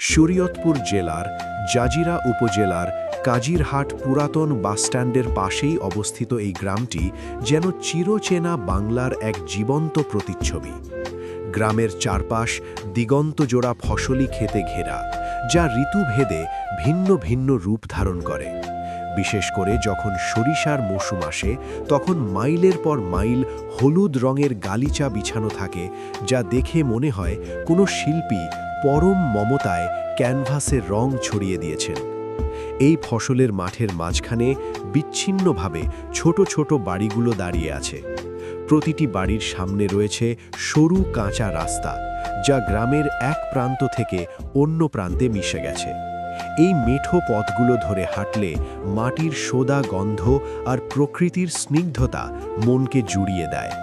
শরীয়তপুর জেলার জাজিরা উপজেলার কাজিরহাট পুরাতন বাসস্ট্যান্ডের পাশেই অবস্থিত এই গ্রামটি যেন চিরচেনা বাংলার এক জীবন্ত প্রতিচ্ছবি। গ্রামের চারপাশ দিগন্তজোড়া ফসলি ক্ষেতে ঘেরা, যা ঋতুভেদে ভিন্ন ভিন্ন রূপ ধারণ করে। বিশেষ করে যখন সরিষার মৌসুম আসে, তখন মাইলের পর মাইল হলুদ রঙের গালিচা বিছানো থাকে, যা দেখে মনে হয় কোনো শিল্পী পরম মমতায় ক্যানভাসে রং ছড়িয়ে দিয়েছেন। এই ফসলের মাঠের মাঝখানে বিচ্ছিন্নভাবে ছোট ছোট বাড়িগুলো দাঁড়িয়ে আছে। প্রতিটি বাড়ির সামনে রয়েছে সরু কাঁচা রাস্তা, যা গ্রামের এক প্রান্ত থেকে অন্য প্রান্তে মিশে গেছে। এই মেঠো পথগুলো ধরে হাঁটলে মাটির সোদা গন্ধ আর প্রকৃতির স্নিগ্ধতা মনকে জুড়িয়ে দেয়।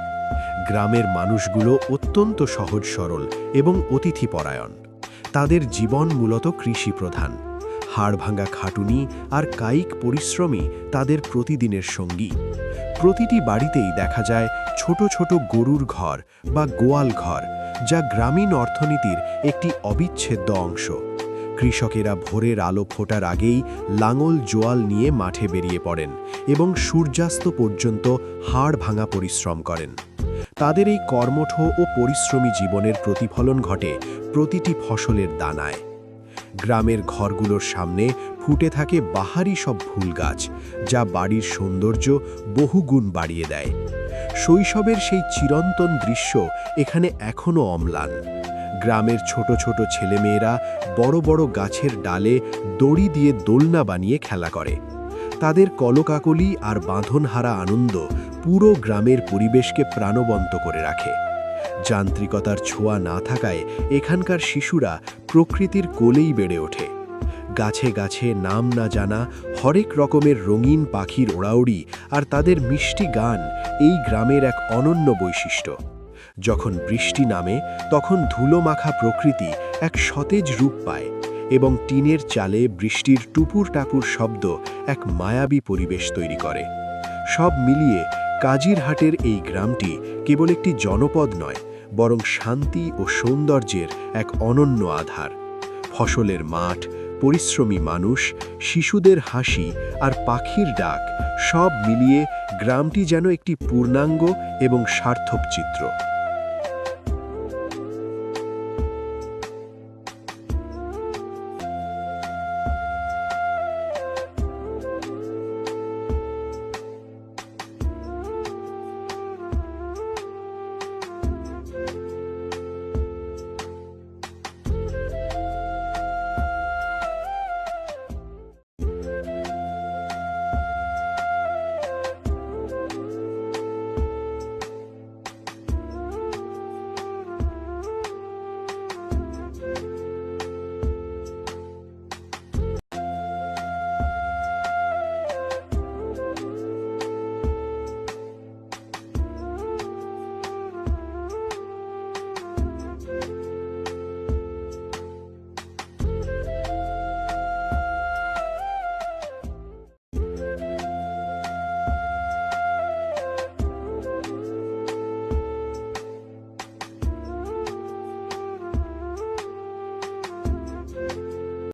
গ্রামের মানুষগুলো অত্যন্ত সহজ সরল এবং অতিথিপরায়ণ। তাদের জীবন মূলত কৃষি প্রধান। হাড়ভাঙা খাটুনি আর কায়িক পরিশ্রমই তাদের প্রতিদিনের সঙ্গী। প্রতিটি বাড়িতেই দেখা যায় ছোট ছোট গরুর ঘর বা গোয়াল ঘর, যা গ্রামীণ অর্থনীতির একটি অবিচ্ছেদ্য অংশ। কৃষকেরা ভোরের আলো ফোটার আগেই লাঙল জোয়াল নিয়ে মাঠে বেরিয়ে পড়েন এবং সূর্যাস্ত পর্যন্ত হাড় ভাঙা পরিশ্রম করেন। তাদের এই কর্মঠ ও পরিশ্রমী জীবনের প্রতিফলন ঘটে প্রতিটি ফসলের দানায়। গ্রামের ঘরগুলোর সামনে ফুটে থাকে বাহারি সব ফুল গাছ, যা বাড়ির সৌন্দর্য বহুগুণ বাড়িয়ে দেয়। শৈশবের সেই চিরন্তন দৃশ্য এখানে এখনও অম্লান। গ্রামের ছোট ছোট ছেলেমেয়েরা বড় বড় গাছের ডালে দড়ি দিয়ে দোলনা বানিয়ে খেলা করে। তাদের কলকাকলি আর বাঁধনহারা আনন্দ পুরো গ্রামের পরিবেশকে প্রাণবন্ত করে রাখে। যান্ত্রিকতার ছোঁয়া না থাকায় এখানকার শিশুরা প্রকৃতির কোলেই বেড়ে ওঠে। গাছে গাছে নাম না জানা হরেক রকমের রঙিন পাখির ওড়াউড়ি আর তাদের মিষ্টি গান এই গ্রামের এক অনন্য বৈশিষ্ট্য। যখন বৃষ্টি নামে, তখন ধুলোমাখা প্রকৃতি এক সতেজ রূপ পায় এবং টিনের চালে বৃষ্টির টুপুর টাপুর শব্দ এক মায়াবী পরিবেশ তৈরি করে। সব মিলিয়ে কাজিরহাটের এই গ্রামটি কেবল একটি জনপদ নয়, বরং শান্তি ও সৌন্দর্যের এক অনন্য আধার। ফসলের মাঠ, পরিশ্রমী মানুষ, শিশুদের হাসি আর পাখির ডাক, সব মিলিয়ে গ্রামটি যেন একটি পূর্ণাঙ্গ এবং সার্থক চিত্র।